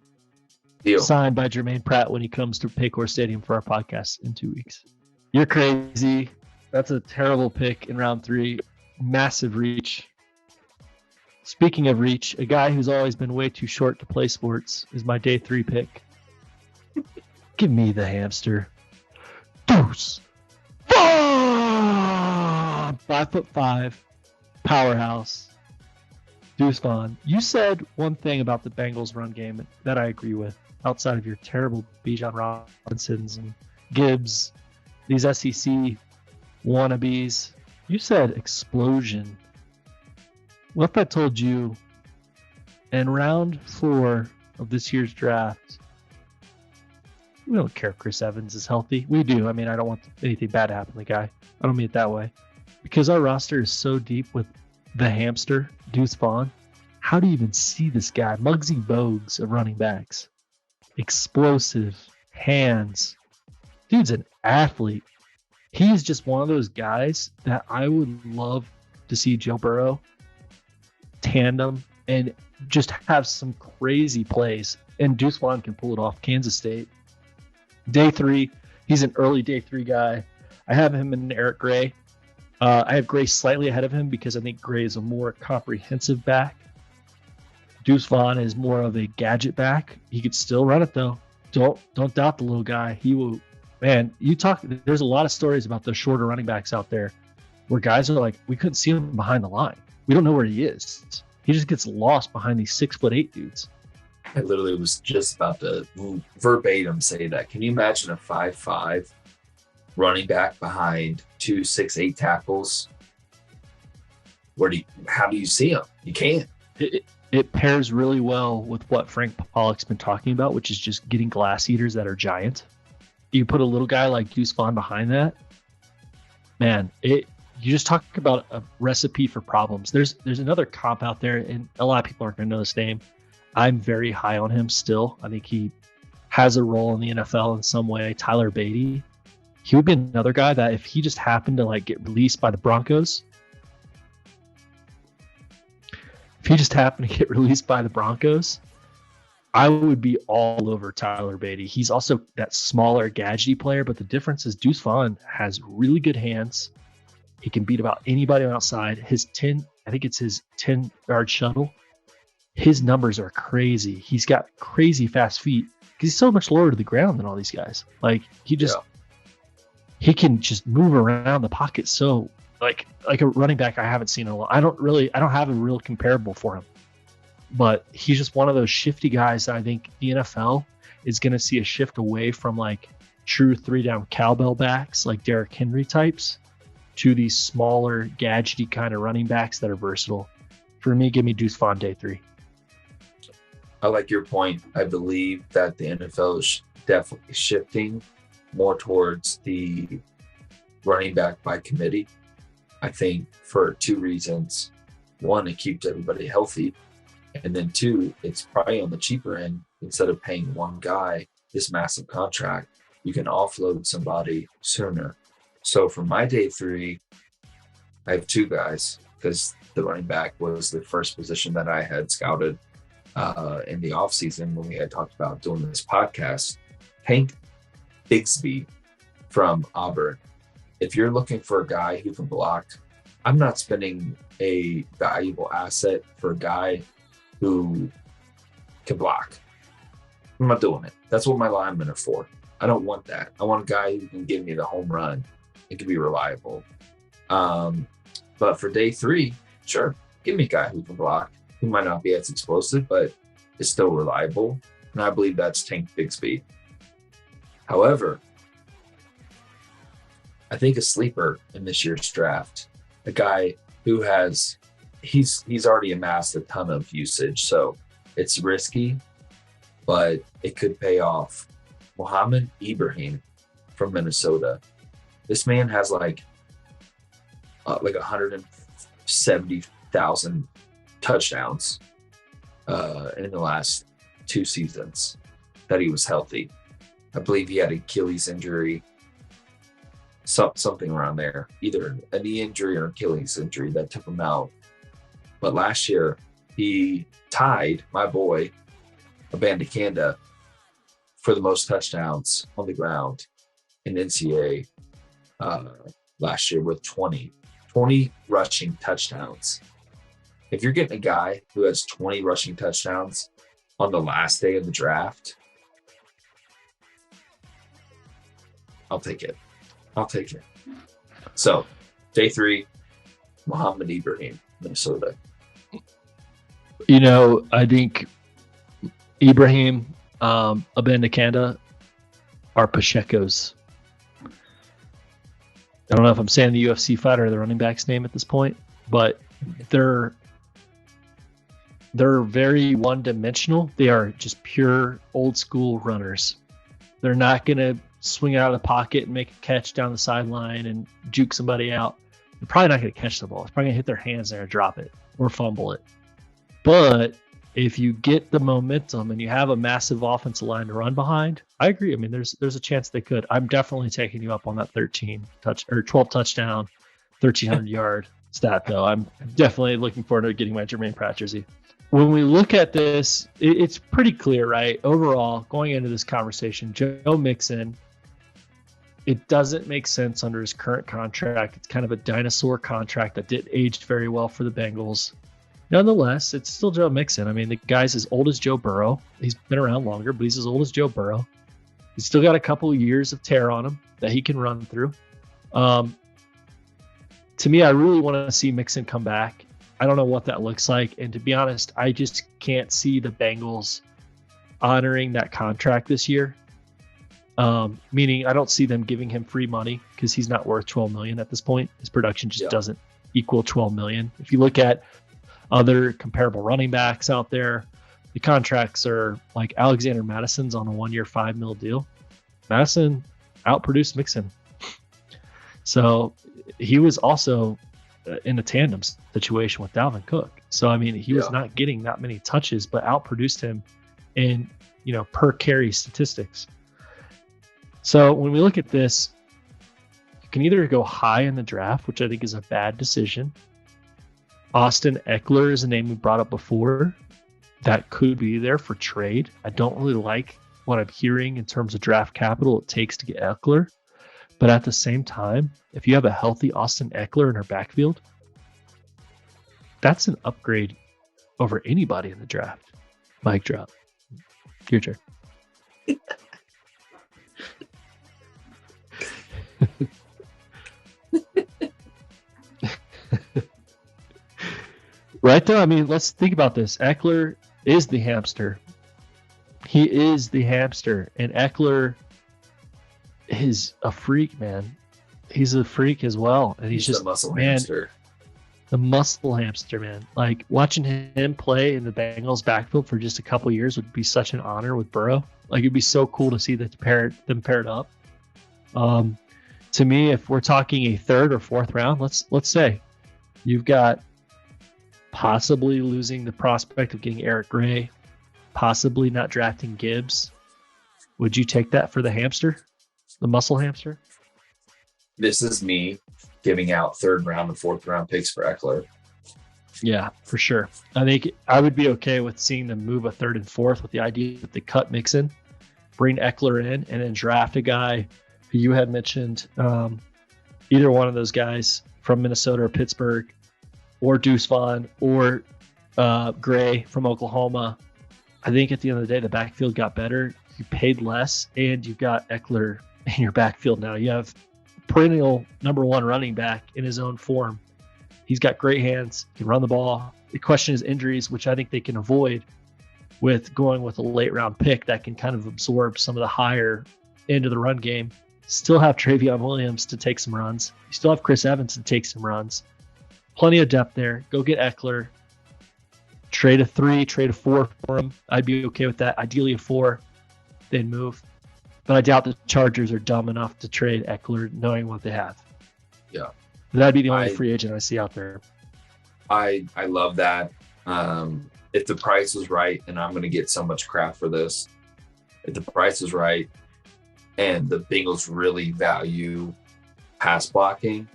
Deal.
Signed by Jermaine Pratt when he comes to Paycor Stadium for our podcast in 2 weeks. You're crazy. That's a terrible pick in round 3. Massive reach. Speaking of reach, a guy who's always been way too short to play sports is my day 3 pick. Give me the hamster. Deuce. 5'5", powerhouse. Deuce Vaughn. You said one thing about the Bengals run game that I agree with, outside of your terrible Bijan Robinsons and Gibbs, these SEC wannabes. You said explosion. What if I told you in round 4 of this year's draft, we don't care if Chris Evans is healthy. We do. I mean, I don't want anything bad to happen to the guy. I don't mean it that way. Because our roster is so deep with the hamster, Deuce Vaughn, how do you even see this guy? Muggsy Bogues of running backs. Explosive, hands. Dude's an athlete. He's just one of those guys that I would love to see Joe Burrow tandem and just have some crazy plays. And Deuce Vaughn can pull it off. Kansas State. Day 3, he's an early day 3 guy. I have him in Eric Gray. I have Gray slightly ahead of him because I think Gray is a more comprehensive back. Deuce Vaughn is more of a gadget back. He could still run it though. Don't doubt the little guy. He will. Man, there's a lot of stories about the shorter running backs out there where guys are like, we couldn't see him behind the line. We don't know where he is. He just gets lost behind these 6'8" dudes.
I literally was just about to verbatim say that. Can you imagine a 5'5" running back behind 2 6'8" tackles? How do you see him? You can't.
It pairs really well with what Frank Pollock's been talking about, which is just getting glass eaters that are giant. You put a little guy like Deuce Vaughn behind that, man, you just talk about a recipe for problems. There's another comp out there, and a lot of people aren't going to know this name. I'm very high on him still. I think he has a role in the NFL in some way. Tyler Beatty. He would be another guy that if he just happened to get released by the Broncos, I would be all over Tyler Beatty. He's also that smaller, gadgety player, but the difference is Deuce Vaughn has really good hands. He can beat about anybody on outside. His 10-yard shuttle. His numbers are crazy. He's got crazy fast feet because he's so much lower to the ground than all these guys. He can just move around the pocket so like a running back I haven't seen in a while. I don't have a real comparable for him. But he's just one of those shifty guys that I think the NFL is going to see a shift away from true 3-down cowbell backs like Derrick Henry types to these smaller, gadgety kind of running backs that are versatile. For me, give me Deuce Vaughn day 3.
I like your point. I believe that the NFL is definitely shifting more towards the running back by committee. I think for 2 reasons. 1, it keeps everybody healthy. And then 2, it's probably on the cheaper end. Instead of paying one guy this massive contract, you can offload somebody sooner. So for my day 3, I have 2 guys because the running back was the first position that I had scouted in the offseason when we had talked about doing this podcast. Tank Bigsby from Auburn. If you're looking for a guy who can block, I'm not spending a valuable asset for a guy who can block. I'm not doing it. That's what my linemen are for. I don't want that. I want a guy who can give me the home run and can be reliable. But for day 3, sure, give me a guy who can block, who might not be as explosive, but is still reliable. And I believe that's Tank Bigsby. However, I think a sleeper in this year's draft, a guy who he's already amassed a ton of usage, so it's risky, but it could pay off. Mohamed Ibrahim from Minnesota. This man has like 170,000 touchdowns in the last 2 seasons that he was healthy. I believe he had an Achilles injury, something around there, either a knee injury or Achilles injury that took him out. But last year, he tied my boy, Abandakanda, for the most touchdowns on the ground in NCAA last year with 20 rushing touchdowns. If you're getting a guy who has 20 rushing touchdowns on the last day of the draft, I'll take it. So, day 3, Muhammad Ibrahim, Minnesota.
You know, I think Ibrahim, Abandakanda are Pacheco's. I don't know if I'm saying the UFC fighter or the running back's name at this point, but they're very one-dimensional. They are just pure old-school runners. They're not going to swing out of the pocket and make a catch down the sideline and juke somebody out. They're probably not going to catch the ball. It's probably going to hit their hands there and drop it or fumble it. But if you get the momentum and you have a massive offensive line to run behind, I agree. I mean, there's a chance they could. I'm definitely taking you up on that 12 touchdown, 1,300 yard stat, though. I'm definitely looking forward to getting my Jermaine Pratt jersey. When we look at this, it's pretty clear, right? Overall, going into this conversation, Joe Mixon, it doesn't make sense under his current contract. It's kind of a dinosaur contract that didn't age very well for the Bengals. Nonetheless, it's still Joe Mixon. I mean, the guy's as old as Joe Burrow. He's been around longer, but he's as old as Joe Burrow. He's still got a couple of years of tear on him that he can run through. To me, I really want to see Mixon come back. I don't know what that looks like. And to be honest, I just can't see the Bengals honoring that contract this year. Meaning I don't see them giving him free money because he's not worth $12 million at this point. His production just doesn't equal $12 million. If you look at other comparable running backs out there, the contracts are like Alexander Madison's on a 1-year, $5 million deal. Madison outproduced Mixon. So he was also in a tandem situation with Dalvin Cook. So, I mean, he was not getting that many touches, but outproduced him in, per carry statistics. So when we look at this, you can either go high in the draft, which I think is a bad decision. Austin Eckler is a name we brought up before that could be there for trade. I don't really like what I'm hearing in terms of draft capital it takes to get Eckler. But at the same time, if you have a healthy Austin Eckler in our backfield, that's an upgrade over anybody in the draft. Mic drop. Your turn. Right though, I mean, let's think about this. Eckler is the hamster. He is the hamster, and Eckler is a freak, man. He's a freak as well, and he's just
the muscle hamster.
The muscle hamster, man. Like watching him play in the Bengals backfield for just a couple years would be such an honor with Burrow. Like it'd be so cool to see them paired up. To me, if we're talking a 3rd or 4th round, let's say you've got possibly losing the prospect of getting Eric Gray, possibly not drafting Gibbs. Would you take that for the hamster, the muscle hamster?
This is me giving out 3rd round and 4th round picks for Eckler.
Yeah, for sure. I think I would be okay with seeing them move a 3rd and 4th with the idea that they cut Mixon, bring Eckler in, and then draft a guy who you had mentioned, either one of those guys from Minnesota or Pittsburgh, or Deuce Vaughn, or Gray from Oklahoma. I think at the end of the day, the backfield got better. You paid less, and you've got Eckler in your backfield now. You have perennial number 1 running back in his own form. He's got great hands, can run the ball. The question is injuries, which I think they can avoid with going with a late round pick that can kind of absorb some of the higher end of the run game. Still have Travion Williams to take some runs. You still have Chris Evans to take some runs. Plenty of depth there. Go get Eckler. Trade a 3, trade a 4 for him. I'd be okay with that. Ideally a 4, then move. But I doubt the Chargers are dumb enough to trade Eckler knowing what they have.
Yeah.
That'd be the only free agent I see out there.
I love that. If the price was right, and I'm going to get so much crap for this, if the price is right, and the Bengals really value pass blocking.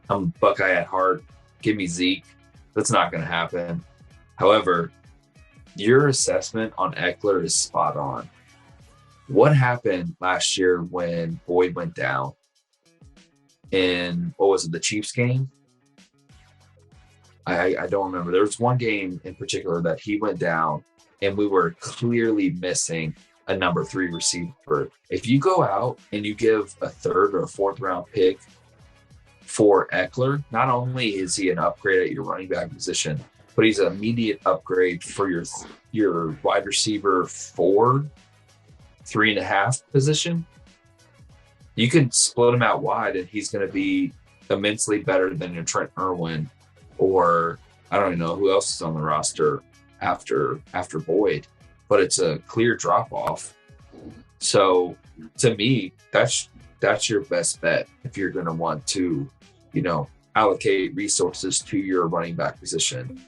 I'm Buckeye at heart. Give me Zeke. That's not going to happen. However, your assessment on Eckler is spot on. What happened last year when Boyd went down in, what was it, the Chiefs game? I don't remember. There was one game in particular that he went down and we were clearly missing a number 3 receiver. If you go out and you give a 3rd or a 4th round pick for Eckler, not only is he an upgrade at your running back position, but he's an immediate upgrade for your wide receiver 4, 3.5 position. You can split him out wide and he's going to be immensely better than your Trent Irwin, or I don't even know who else is on the roster after Boyd, but it's a clear drop off. So to me, that's your best bet if you're going to want to, allocate resources to your running back position.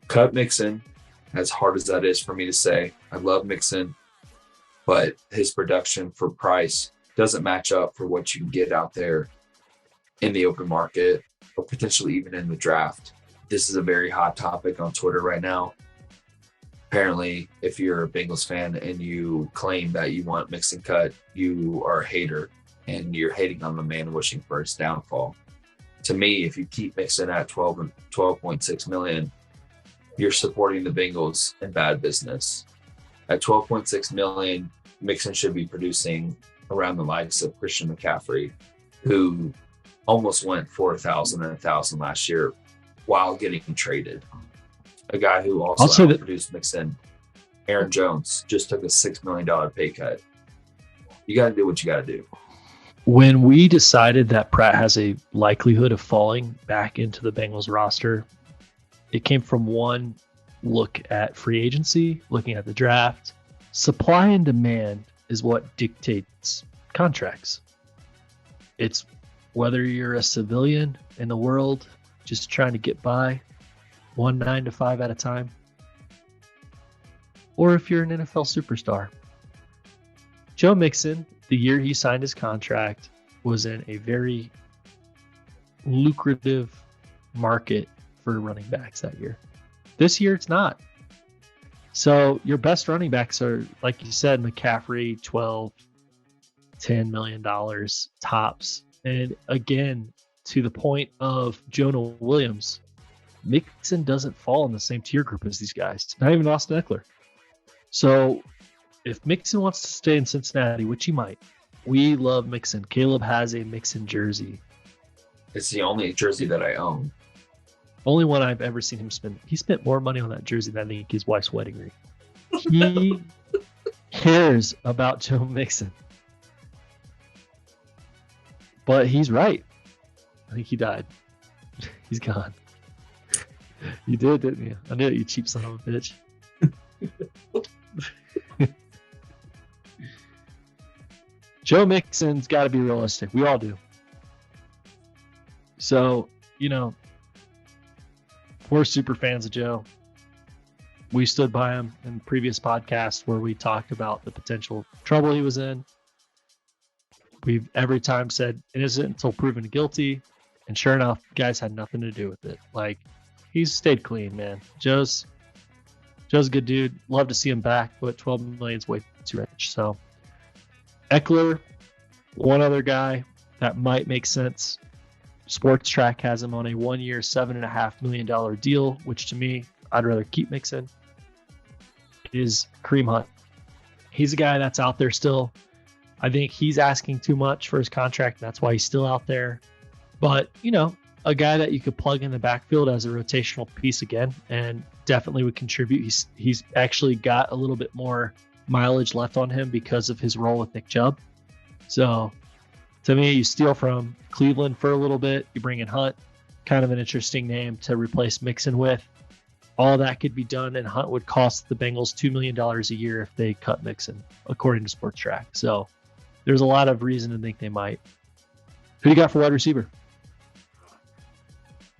Cut Mixon, as hard as that is for me to say. I love Mixon, but his production for price doesn't match up for what you can get out there in the open market or potentially even in the draft. This is a very hot topic on Twitter right now. Apparently, if you're a Bengals fan and you claim that you want Mixon cut, you are a hater and you're hating on the man wishing for his downfall. To me, if you keep Mixon at 12.6 million, you're supporting the Bengals in bad business. At 12.6 million, Mixon should be producing around the likes of Christian McCaffrey, who almost went for 1,000 and 1,000 last year while getting traded. A guy who also produced Mixon, Aaron Jones, just took a $6 million pay cut. You got to do what you got to do.
When we decided that Pratt has a likelihood of falling back into the Bengals roster, it came from one look at free agency, looking at the draft. Supply and demand is what dictates contracts. It's whether you're a civilian in the world just trying to get by 1 9 to 5 at a time, or if you're an NFL superstar. Joe Mixon, the year he signed his contract, was in a very lucrative market for running backs that year. This year, it's not. So your best running backs are, like you said, McCaffrey, $12, $10 million tops. And again, to the point of Jonah Williams, Mixon doesn't fall in the same tier group as these guys. Not even Austin Eckler. So if Mixon wants to stay in Cincinnati, which he might, we love Mixon. Caleb has a Mixon jersey.
It's the only jersey that I own.
Only one I've ever seen him spend. He spent more money on that jersey than I think his wife's wedding ring. He cares about Joe Mixon. But he's right. I think he died. He's gone. You did, didn't you? I knew it, you cheap son of a bitch. Joe Mixon's got to be realistic. We all do. So, we're super fans of Joe. We stood by him in previous podcasts where we talked about the potential trouble he was in. We've every time said innocent until proven guilty. And sure enough, guys had nothing to do with it. Like, he's stayed clean, man. Joe's a good dude. Love to see him back, but 12 million is way too rich. So Eckler, one other guy that might make sense. Sports Track has him on a 1-year, $7.5 million deal, which to me, I'd rather keep Mixon, is Kareem Hunt. He's a guy that's out there still. I think he's asking too much for his contract. And that's why he's still out there. But, a guy that you could plug in the backfield as a rotational piece again, and definitely would contribute. He's actually got a little bit more mileage left on him because of his role with Nick Chubb. So to me, you steal from Cleveland for a little bit. You bring in Hunt, kind of an interesting name to replace Mixon with. All that could be done, and Hunt would cost the Bengals $2 million a year if they cut Mixon, according to Sports Track. So there's a lot of reason to think they might. Who do you got for wide receiver?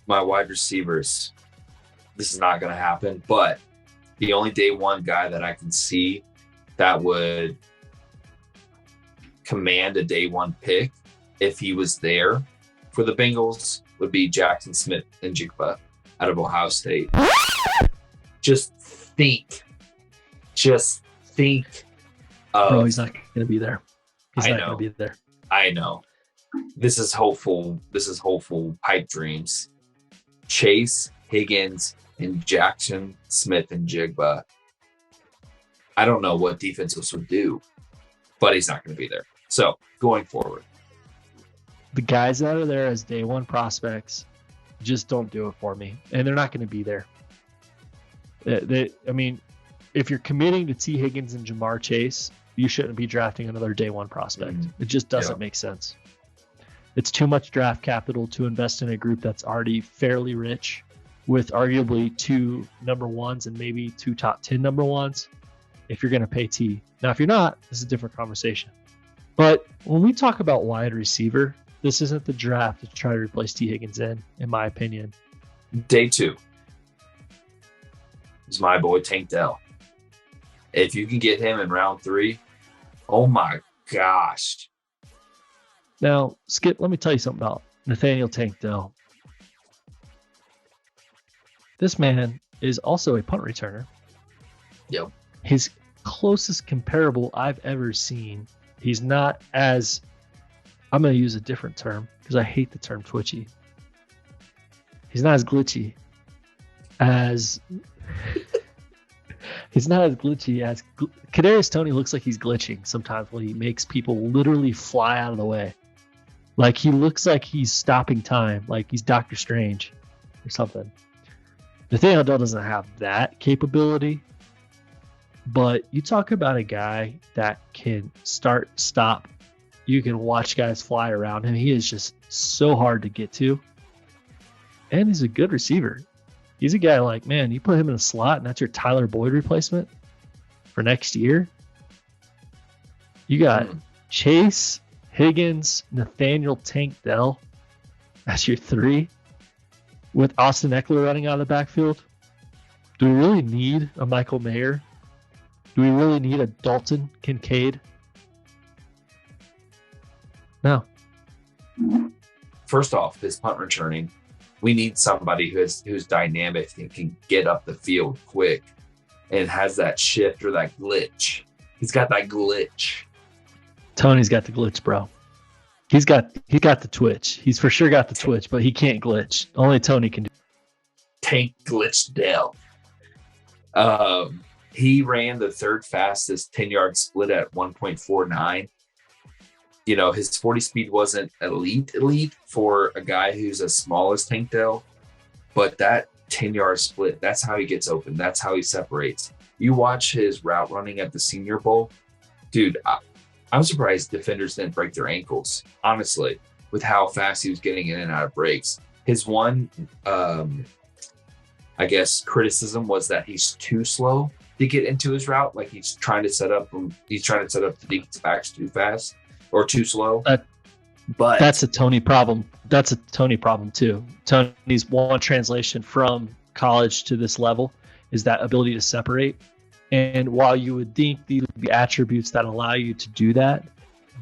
My wide receivers, this is not going to happen, but the only day one guy that I can see that would command a day one pick if he was there for the Bengals would be Jackson Smith and Jigba out of Ohio State. Just think of,
Bro, he's not going to be there. He's
I
not
know.
going to be there.
I know. This is hopeful pipe dreams. Chase, Higgins, and Jackson Smith and Jigba. I don't know what defenses would do, but he's not going to be there. So going forward,
The guys that are there as day one prospects just don't do it for me, and they're not going to be there. I mean, if you're committing to T. Higgins and Jamar Chase, you shouldn't be drafting another day one prospect. It just doesn't make sense. It's too much draft capital to invest in a group that's already fairly rich with arguably 2 number ones and maybe 2 top 10 number ones if you're going to pay T. Now, if you're not, this is a different conversation. But when we talk about wide receiver, this isn't the draft to try to replace T. Higgins in my opinion.
day 2 is my boy Tank Dell. If you can get him in round 3, oh my gosh.
Now, Skip, let me tell you something about Nathaniel Tank Dell. This man is also a punt returner.
Yep.
His closest comparable I've ever seen, he's not as, I'm going to use a different term because I hate the term twitchy. He's not as glitchy as Kadarius Toney looks like he's glitching sometimes when he makes people literally fly out of the way. Like he looks like he's stopping time, like he's Doctor Strange or something. Nathaniel Dell doesn't have that capability, but you talk about a guy that can start, stop. You can watch guys fly around him. He is just so hard to get to. And he's a good receiver. He's a guy like, man, you put him in a slot and that's your Tyler Boyd replacement for next year. You got Chase, Higgins, Nathaniel Tank Dell. That's your 3. With Austin Eckler running out of the backfield. Do we really need a Michael Mayer? Do we really need a Dalton Kincaid? No.
First off, his punt returning, we need somebody who's dynamic and can get up the field quick and has that shift or that glitch. He's got that glitch.
Tony's got the glitch, bro. He's got the twitch. He's for sure got the twitch, but he can't glitch. Only Tony can do.
Tank glitch Dell. He ran the 3rd fastest 10-yard split at 1.49. You know, his 40 speed wasn't elite for a guy who's as small as Tank Dell, but that 10-yard split, that's how he gets open. That's how he separates. You watch his route running at the Senior Bowl, dude, I'm surprised defenders didn't break their ankles, honestly, with how fast he was getting in and out of breaks. His one, I guess, criticism was that he's too slow to get into his route. Like he's trying to set up the defensive backs too fast or too slow. But
that's a Tony problem. That's a Tony problem too. Tony's one translation from college to this level is that ability to separate. And while you would think the attributes that allow you to do that,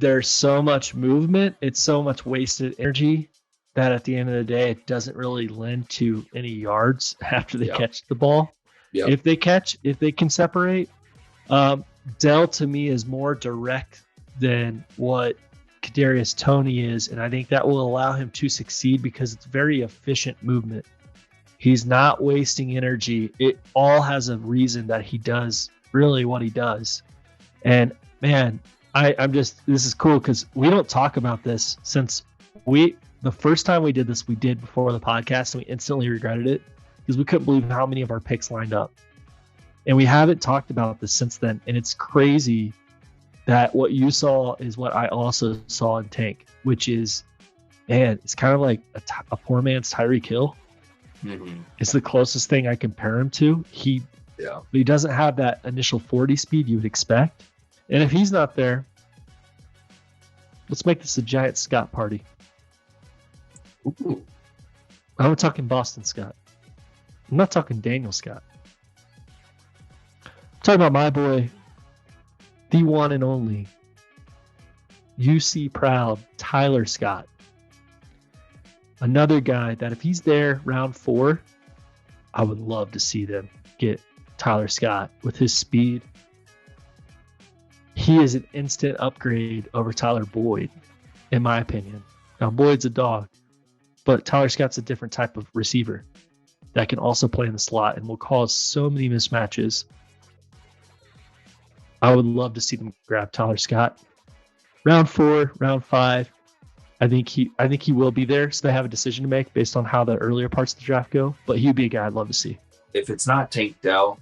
there's so much movement, it's so much wasted energy that at the end of the day, it doesn't really lend to any yards after they catch the ball.
Yep.
If they can separate, Dell to me is more direct than what Kadarius Toney is, and I think that will allow him to succeed because it's very efficient movement. He's not wasting energy. It all has a reason that he does really what he does. And man, this is cool because we don't talk about this since the first time we did this, we did before the podcast and we instantly regretted it because we couldn't believe how many of our picks lined up. And we haven't talked about this since then. And it's crazy that what you saw is what I also saw in Tank, which is, man, it's kind of like a poor man's Tyreek Hill.
Mm-hmm.
It's the closest thing I compare him to. He doesn't have that initial 40 speed you would expect. And if he's not there, let's make this a giant Scott party.
Ooh.
I'm talking Boston Scott. I'm not talking Daniel Scott. I'm talking about my boy, the one and only UC proud Tyler Scott. Another guy that if he's there round 4, I would love to see them get Tyler Scott with his speed. He is an instant upgrade over Tyler Boyd, in my opinion. Now, Boyd's a dog, but Tyler Scott's a different type of receiver that can also play in the slot and will cause so many mismatches. I would love to see them grab Tyler Scott. Round 4, round 5, I think he will be there, so they have a decision to make based on how the earlier parts of the draft go, but he'd be a guy I'd love to see.
If it's not Tank Dell,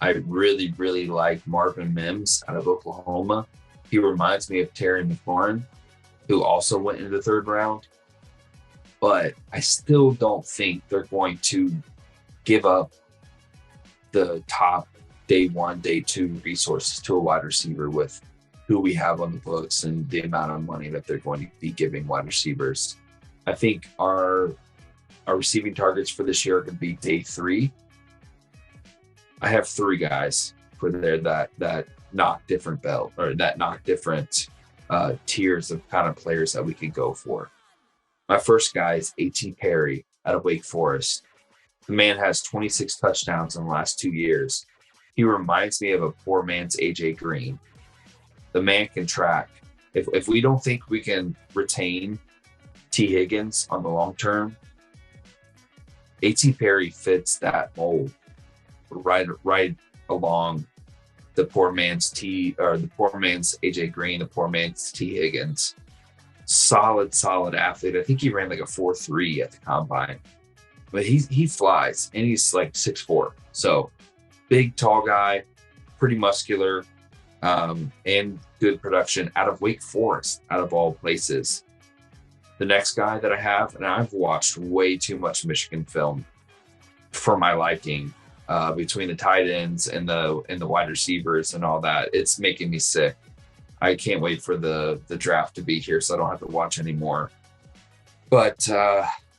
I really, really like Marvin Mims out of Oklahoma. He reminds me of Terry McLaurin, who also went into the 3rd round. But I still don't think they're going to give up the top day 1, day 2 resources to a wide receiver with who we have on the books and the amount of money that they're going to be giving wide receivers. I think our receiving targets for this year are going to be day 3. I have 3 guys for there that knock different belt or that knock different tiers of kind of players that we could go for. My first guy is A.T. Perry out of Wake Forest. The man has 26 touchdowns in the last 2 years. He reminds me of a poor man's A.J. Green. The man can track. If we don't think we can retain T. Higgins on the long term, A.T. Perry fits that mold right along the poor man's A.J. Green, the poor man's T. Higgins. Solid athlete. I think he ran like a 4.3 at the combine. But he flies, and he's like 6'4". So big, tall guy, pretty muscular, and good production out of Wake Forest, out of all places. The next guy that I have, and I've watched way too much Michigan film for my liking, between the tight ends and the wide receivers and all that. It's making me sick. I can't wait for the draft to be here so I don't have to watch anymore. But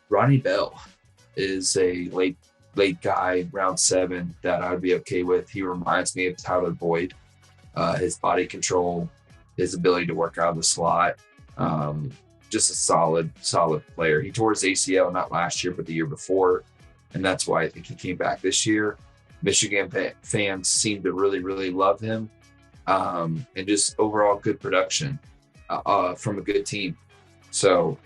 Ronnie Bell is a late guy, round 7, that I'd be okay with. He reminds me of Tyler Boyd. His body control, his ability to work out of the slot, just a solid player. He tore his ACL not last year, but the year before, and that's why I think he came back this year. Michigan fans seem to really, really love him, and just overall good production from a good team. So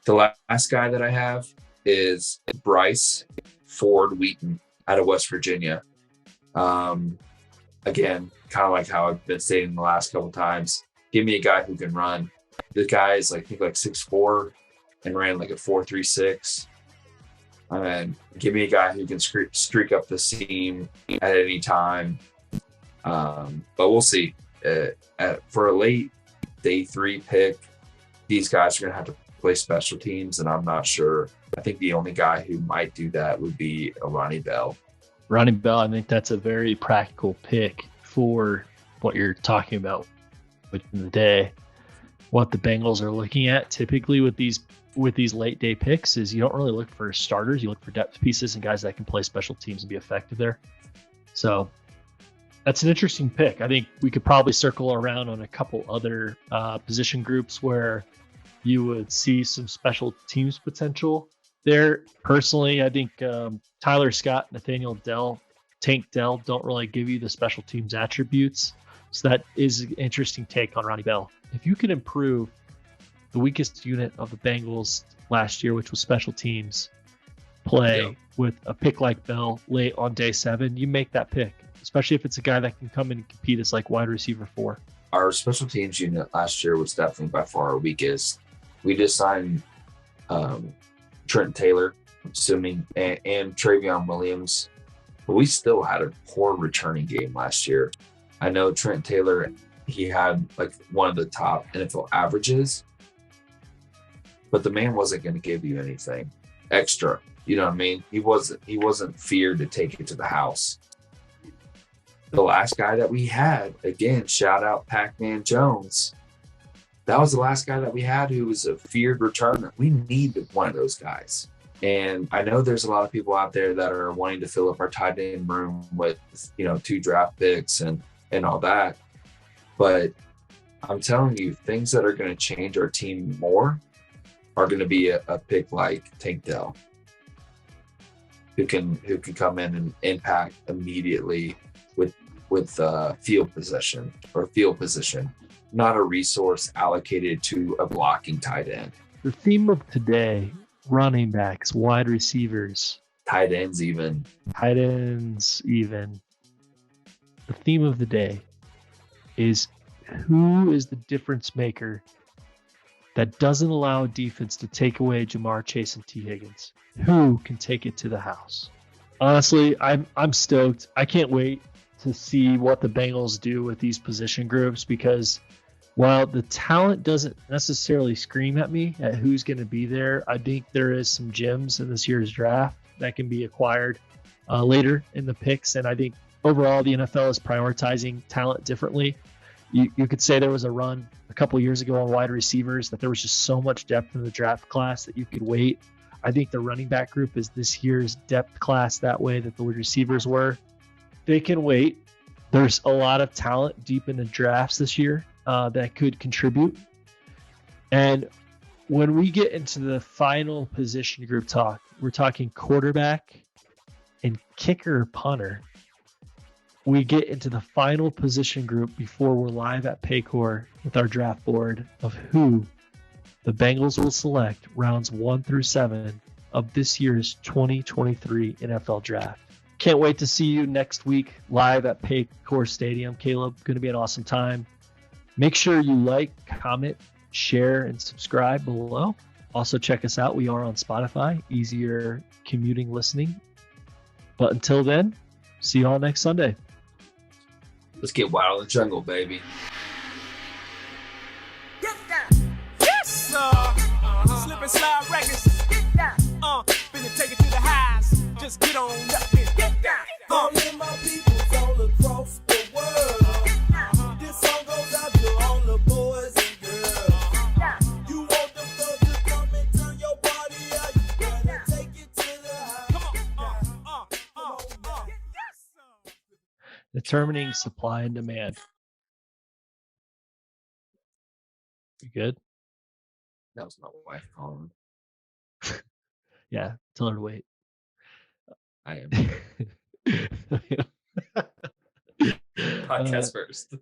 the last guy that I have is Bryce Ford Wheaton out of West Virginia. Again, kind of like how I've been stating the last couple times, give me a guy who can run. The guy is like 6'4" and ran like a 4.36. And give me a guy who can streak up the seam at any time. But we'll see. For a late day 3 pick, these guys are going to have to play special teams, and I'm not sure. I think the only guy who might do that would be Ronnie Bell.
Ronnie Bell, I think that's a very practical pick for what you're talking about within the day. What the Bengals are looking at typically with these late day picks is you don't really look for starters. You look for depth pieces and guys that can play special teams and be effective there. So that's an interesting pick. I think we could probably circle around on a couple other position groups where you would see some special teams potential there. Personally, I think Tyler Scott, Nathaniel Dell, Tank Dell don't really give you the special teams attributes. So that is an interesting take on Ronnie Bell. If you can improve the weakest unit of the Bengals last year, which was special teams play, with a pick like Bell late on day 7, you make that pick, especially if it's a guy that can come in and compete as like wide receiver 4.
Our special teams unit last year was definitely by far our weakest. We just signed Trent Taylor, assuming, and Travion Williams, but we still had a poor returning game last year. I know Trent Taylor, he had like one of the top NFL averages, but the man wasn't going to give you anything extra. You know what I mean? He wasn't feared to take it to the house. The last guy that we had, again, shout out Pac-Man Jones. That was the last guy that we had who was a feared returner. We need one of those guys. And I know there's a lot of people out there that are wanting to fill up our tight end room with, 2 draft picks and and all that. But I'm telling you, things that are going to change our team more are going to be a pick like Tank Dell, who can come in and impact immediately with field position, not a resource allocated to a blocking tight end.
The theme of today: running backs, wide receivers,
Tight ends, even.
tight ends, even. The theme of the day is who is the difference maker that doesn't allow a defense to take away Jamar Chase and T. Higgins? Who can take it to the house? Honestly, I'm stoked. I can't wait to see what the Bengals do with these position groups, because while the talent doesn't necessarily scream at me at who's going to be there, I think there is some gems in this year's draft that can be acquired later in the picks. And I think overall the NFL is prioritizing talent differently. You could say there was a run a couple of years ago on wide receivers that there was just so much depth in the draft class that you could wait. I think the running back group is this year's depth class that way that the wide receivers were. They can wait. There's a lot of talent deep in the drafts this year that could contribute. And when we get into the final position group talk, we're talking quarterback and kicker, punter. We get into the final position group before we're live at Paycor with our draft board of who the Bengals will select rounds 1 through 7 of this year's 2023 NFL draft. Can't wait to see you next week live at Paycor Stadium. Caleb, going to be an awesome time. Make sure you like, comment, share, and subscribe below. Also check us out. We are on Spotify, easier commuting listening. But until then, see you all next Sunday.
Let's get wild in the jungle, baby.
Get down. Yes, sir. Slip and slide records. Get down. Finna take it to the highs. Just get on up and get down.
All of my peoples all across the world. This song goes out to all the boys and girls. You want them thugs to come and turn your body out. You better take it to the high.
Come on. Yes, sir.
Determining supply and demand. You good?
That was my wife calling.
Yeah, tell her to wait.
I am. Podcast first.